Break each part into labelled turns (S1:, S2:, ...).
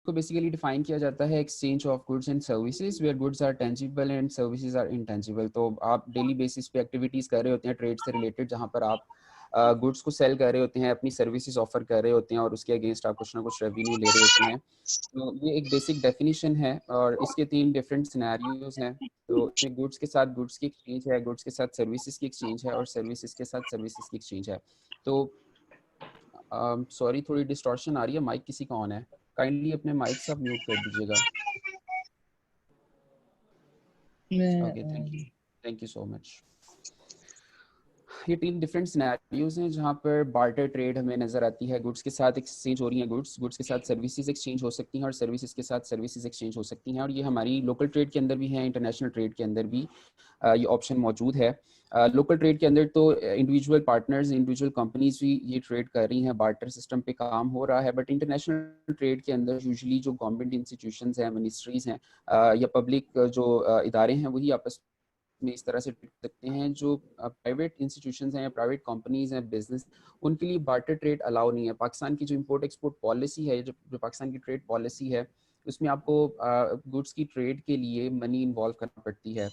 S1: को basically define किया जाता है exchange of goods and services, where goods are tangible and services are intangible. तो आप डेली बेसिस पे एक्टिविटीज़ कर रहे होते हैं ट्रेड से रिलेटेड, जहाँ पर आप गुड्स को सेल कर रहे होते हैं, अपनी सर्विसेज ऑफर कर रहे होते हैं और उसके अगेंस्ट आप कुछ ना कुछ रेवेन्यू ले रहे होते हैं। तो ये एक बेसिक डेफिनेशन है और इसके 3 डिफरेंट सिनेरियोज हैं। तो इसमें गुड्स के साथ गुड्स की एक्सचेंज है, गुड्स के साथ सर्विसेज की एक्सचेंज है और सर्विसेज के साथ सर्विसेज की एक्सचेंज है। तो सॉरी थोड़ी डिस्टॉर्शन आ रही है, माइक किसी का ऑन है, काइंडली अपने माइक सब म्यूट कर दीजिएगा। Okay, thank you so much. ये 3 डिफरेंट सिनेरियोज हैं जहाँ पर बार्टर ट्रेड हमें नजर आती है। गुड्स के साथ एक्सचेंज हो रही है गुड्स, गुड्स के साथ सर्विसेज एक्सचेंज हो सकती हैं और सर्विसेज के साथ सर्विसेज एक्सचेंज हो सकती हैं। और ये हमारी लोकल ट्रेड के अंदर भी है, इंटरनेशनल ट्रेड के अंदर भी ये ऑप्शन मौजूद है। लोकल ट्रेड के अंदर तो इंडिविजुअल पार्टनर्स, इंडिविजुअल कंपनीज भी ये ट्रेड कर रही हैं, बार्टर सिस्टम पे काम हो रहा है। बट इंटरनेशनल ट्रेड के अंदर यूजुअली जो गवर्नमेंट इंस्टीट्यूशंस हैं, मिनिस्ट्रीज हैं या पब्लिक जो इदारे हैं, वही आपस में इस तरह से ट्रीट सकते हैं। जो प्राइवेट इंस्टीट्यूशंस हैं या प्राइवेट कंपनीज हैं, बिजनेस, उनके लिए बार्टर ट्रेड अलाउ नहीं है। पाकिस्तान की जो इम्पोर्ट एक्सपोर्ट पॉलिसी है, जो पाकिस्तान की ट्रेड पॉलिसी है, उसमें आपको गुड्स की ट्रेड के लिए मनी इन्वॉल्व करना पड़ती है।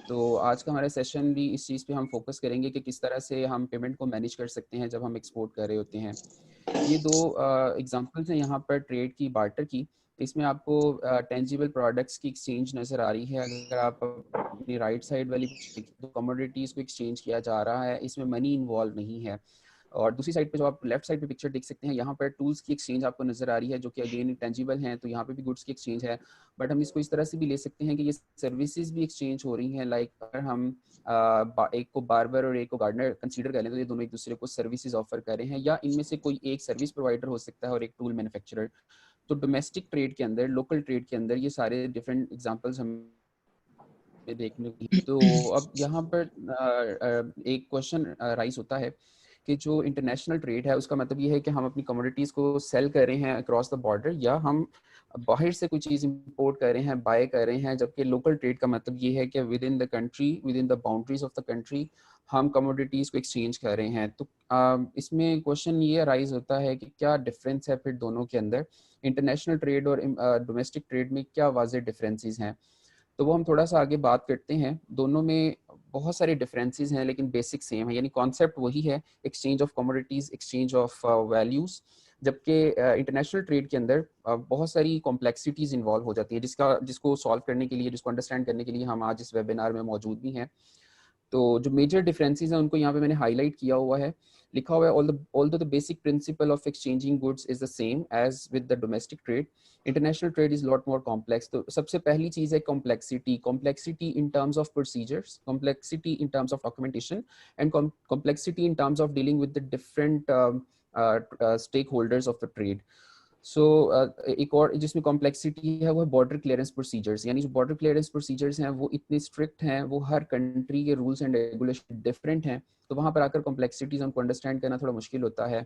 S1: तो आज का हमारा सेशन भी इस चीज़ पे हम फोकस करेंगे कि किस तरह से हम पेमेंट को मैनेज कर सकते हैं जब हम एक्सपोर्ट कर रहे होते हैं। ये 2 एग्जांपल्स हैं यहाँ पर ट्रेड की, बार्टर की। इसमें आपको टेंजिबल प्रोडक्ट्स की एक्सचेंज नज़र आ रही है। अगर आप अपनी राइट साइड वाली तो कमोडिटीज़ को एक्सचेंज किया जा रहा है, इसमें मनी इन्वॉल्व नहीं है। और दूसरी साइड पे जो आप लेफ्ट साइड पे पिक्चर देख सकते हैं, यहाँ पर टूल्स की एक्सचेंज आपको नजर आ रही है, जो कि अगेन टेंजिबल हैं। तो यहाँ पे भी गुड्स की एक्सचेंज है। बट हम इसको इस तरह से भी ले सकते हैं कि ये सर्विसेज भी एक्सचेंज हो रही हैं। लाइक अगर हम एक को बार्बर और एक को गार्डनर कंसीडर कर लें, तो ये दोनों एक दूसरे को सर्विसेज ऑफर कर रहे हैं, या इनमें से कोई एक सर्विस प्रोवाइडर हो सकता है और एक टूल मैन्युफैक्चरर। तो डोमेस्टिक ट्रेड के अंदर, लोकल ट्रेड के अंदर ये सारे डिफरेंट एग्जांपल्स हमें देखने को। तो अब यहाँ पर एक क्वेश्चन राइज होता है कि जो इंटरनेशनल ट्रेड है उसका मतलब ये है कि हम अपनी कमोडिटीज़ को सेल कर रहे हैं अक्रॉस द बॉर्डर, या हम बाहर से कोई चीज़ इंपोर्ट कर रहे हैं, बाय कर रहे हैं। जबकि लोकल ट्रेड का मतलब ये है कि with in the country, with in the boundaries of the country, हम कमोडिटीज़ को एक्सचेंज कर रहे हैं। तो इसमें क्वेश्चन ये राइज होता है कि क्या डिफरेंस है फिर दोनों के अंदर, इंटरनेशनल ट्रेड और डोमेस्टिक ट्रेड में क्या वाज़ेह डिफरेंसेस हैं। तो वो हम थोड़ा सा आगे बात करते हैं। दोनों में बहुत सारे डिफरेंसेस हैं लेकिन बेसिक सेम है, यानी कॉन्सेप्ट वही है, exchange of commodities, exchange of values. जबकि इंटरनेशनल ट्रेड के अंदर बहुत सारी कॉम्प्लेक्सिटीज इन्वॉल्व हो जाती है, जिसको सॉल्व करने के लिए, जिसको अंडरस्टैंड करने के लिए हम आज इस वेबिनार में मौजूद भी हैं। तो जो मेजर डिफरेंसेस हैं उनको यहाँ पे मैंने हाईलाइट किया हुआ है, लिखा हुआ है। Although the basic principle of exchanging goods is the same as with the domestic trade, international trade is lot more complex. तो सबसे पहली चीज़ है complexity. Complexity in terms of procedures, complexity in terms of documentation, and complexity in terms of dealing with the different stake holders of the trade. So एक और जिसमें complexity है वो है बॉर्डर क्लियरेंस प्रोसीजर्स। यानी जो बॉर्डर क्लियरेंस प्रोसीजर्स हैं वो इतने स्ट्रिक्ट हैं, वो हर कंट्री के रूल्स एंड रेगुलेशन डिफरेंट हैं। तो वहाँ पर आकर कॉम्प्लेक्सिटीज हमको अंडरस्टैंड करना थोड़ा मुश्किल होता है।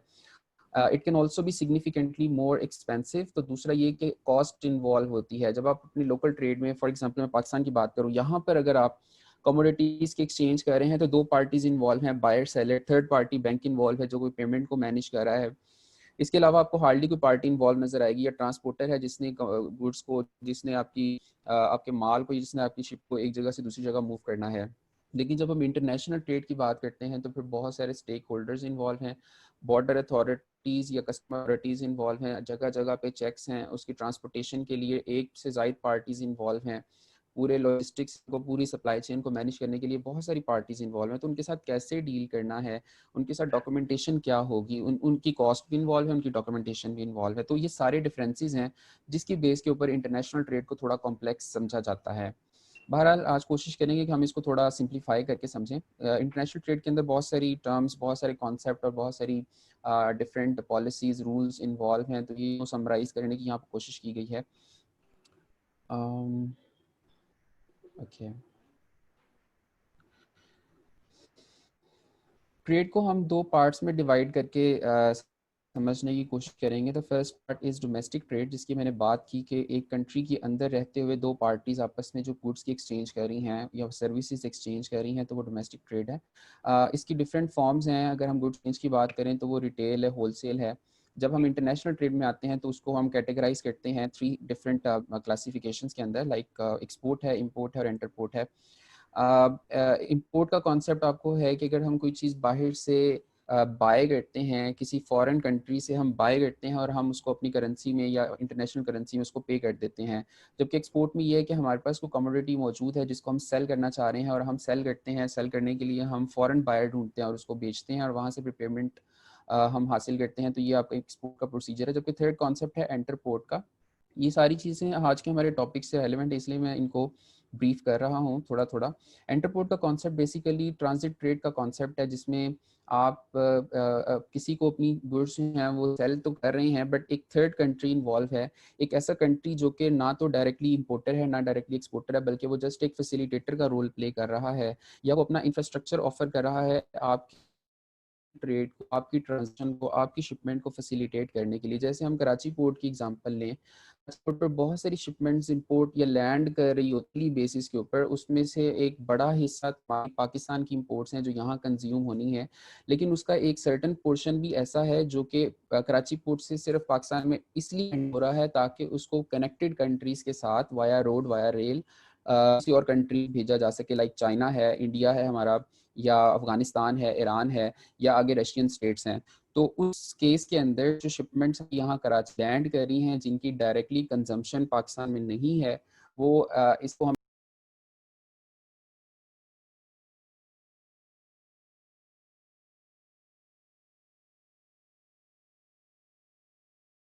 S1: It can also be significantly more expensive. तो दूसरा ये कि कॉस्ट इन्वॉल्व होती है जब आप अपनी लोकल ट्रेड में, फॉर एग्जाम्पल मैं पाकिस्तान की बात करूँ, यहाँ पर अगर आप कमोडिटीज के एक्सचेंज कर रहे हैं तो 2 पार्टीज इन्वॉल्व हैं, buyer seller, third party bank involve है जो कोई पेमेंट को मैनेज कर रहा है। इसके अलावा आपको हार्डली कोई पार्टी इन्वॉल्व नजर आएगी, या ट्रांसपोर्टर है जिसने गुड्स को, जिसने आपके माल को, जिसने आपकी शिप को एक जगह से दूसरी जगह मूव करना है। लेकिन जब हम इंटरनेशनल ट्रेड की बात करते हैं तो फिर बहुत सारे स्टेक होल्डर्स इन्वॉल्व हैं, बॉर्डर अथॉरिटीज़ या कस्टमर अथॉरिटीज़ इन्वॉल्व हैं, जगह जगह पे चेक्स हैं, उसकी ट्रांसपोर्टेशन के लिए एक से ज़ायद पार्टीज़ इन्वॉल्व हैं, पूरे लॉजिस्टिक्स को, पूरी सप्लाई चेन को मैनेज करने के लिए बहुत सारी पार्टीज इन्वॉल्व हैं। तो उनके साथ कैसे डील करना है, उनके साथ डॉक्यूमेंटेशन क्या होगी, उनकी कॉस्ट भी इन्वॉल्व है, उनकी डॉक्यूमेंटेशन भी इन्वॉल्व है। तो ये सारे डिफरेंसेस हैं जिसकी बेस के ऊपर इंटरनेशनल ट्रेड को थोड़ा कॉम्प्लेक्स समझा जाता है। बहरहाल आज कोशिश करेंगे कि हम इसको थोड़ा सिंप्लीफाई करके समझें। इंटरनेशनल ट्रेड के अंदर बहुत सारी टर्म्स, बहुत सारे कॉन्सेप्ट और बहुत सारी डिफरेंट पॉलिसीज, रूल्स इन्वॉल्व हैं। तो ये समराइज करने की यहाँ पर कोशिश की गई है। ओके, ट्रेड को हम 2 पार्ट्स में डिवाइड करके समझने की कोशिश करेंगे। तो first part is domestic trade, जिसकी मैंने बात की कि एक कंट्री के अंदर रहते हुए 2 पार्टीज आपस में जो गुड्स की एक्सचेंज कर रही हैं या सर्विसेज एक्सचेंज कर रही हैं, तो वो डोमेस्टिक ट्रेड है। इसकी डिफरेंट फॉर्म्स हैं। अगर हम गुड्स एक्सचेंज की बात करें तो वो रिटेल है, होलसेल है, जब हम इंटरनेशनल ट्रेड में आते हैं तो उसको हम कैटेगराइज करते हैं 3 डिफरेंट क्लासिफिकेशंस के अंदर, लाइक एक्सपोर्ट है, इंपोर्ट है और इंटरपोर्ट है। इंपोर्ट का कॉन्सेप्ट आपको है कि अगर हम कोई चीज़ बाहर से बाय करते हैं, किसी फॉरेन कंट्री से हम बाय करते हैं और हम उसको अपनी करेंसी में या इंटरनेशनल करेंसी में उसको पे कर देते हैं। जबकि एक्सपोर्ट में ये है कि हमारे पास कोई कमोडिटी मौजूद है जिसको हम सेल करना चाह रहे हैं और हम सेल करते हैं, सेल करने के लिए हम फॉरेन बायर ढूंढते हैं और उसको बेचते हैं और वहाँ से प्रीपेमेंट हम हासिल करते हैं। तो ये आपका एक्सपोर्ट का प्रोसीजर है। जबकि थर्ड कॉन्सेप्ट है एंटरपोर्ट का। ये सारी चीज़ें आज के हमारे टॉपिक से रेलेवेंट है, इसलिए मैं इनको ब्रीफ कर रहा हूँ थोड़ा थोड़ा। एंटरपोर्ट का कॉन्सेप्ट बेसिकली ट्रांजिट ट्रेड का कॉन्सेप्ट है, जिसमें आप किसी को अपनी गुड्स हैं वो सेल तो कर रहे हैं, बट एक थर्ड कंट्री इन्वॉल्व है, एक ऐसा कंट्री जो कि ना तो डायरेक्टली इंपोर्टर है ना डायरेक्टली एक्सपोर्टर है, बल्कि वो जस्ट एक फैसिलिटेटर का रोल प्ले कर रहा है, या वो अपना इंफ्रास्ट्रक्चर ऑफर कर रहा है आपकी ट्रेड को, आपकी ट्रांजेक्शन को, आपकी शिपमेंट को फैसिलिटेट करने के लिए। जैसे हम कराची पोर्ट की एग्जांपल लें, पोर्ट पर बहुत सारी शिपमेंट्स इंपोर्ट या लैंड कर रही होती बेसिस के ऊपर, उसमें से एक बड़ा हिस्सा पाकिस्तान की इंपोर्ट्स हैं जो यहाँ कंज्यूम होनी है, लेकिन उसका एक सर्टन पोर्शन भी ऐसा है जो कि कराची पोर्ट से सिर्फ पाकिस्तान में इसलिए हो रहा है ताकि उसको कनेक्टेड कंट्रीज के साथ वाया रोड वाया रेल किसी और कंट्री भेजा जा सके, लाइक चाइना है, इंडिया है हमारा, या अफगानिस्तान है, ईरान है, या आगे रशियन स्टेट्स हैं। तो उस केस के अंदर जो शिपमेंट्स यहाँ कराची लैंड कर रही हैं जिनकी डायरेक्टली कंजम्पशन पाकिस्तान में नहीं है, वो इसको हम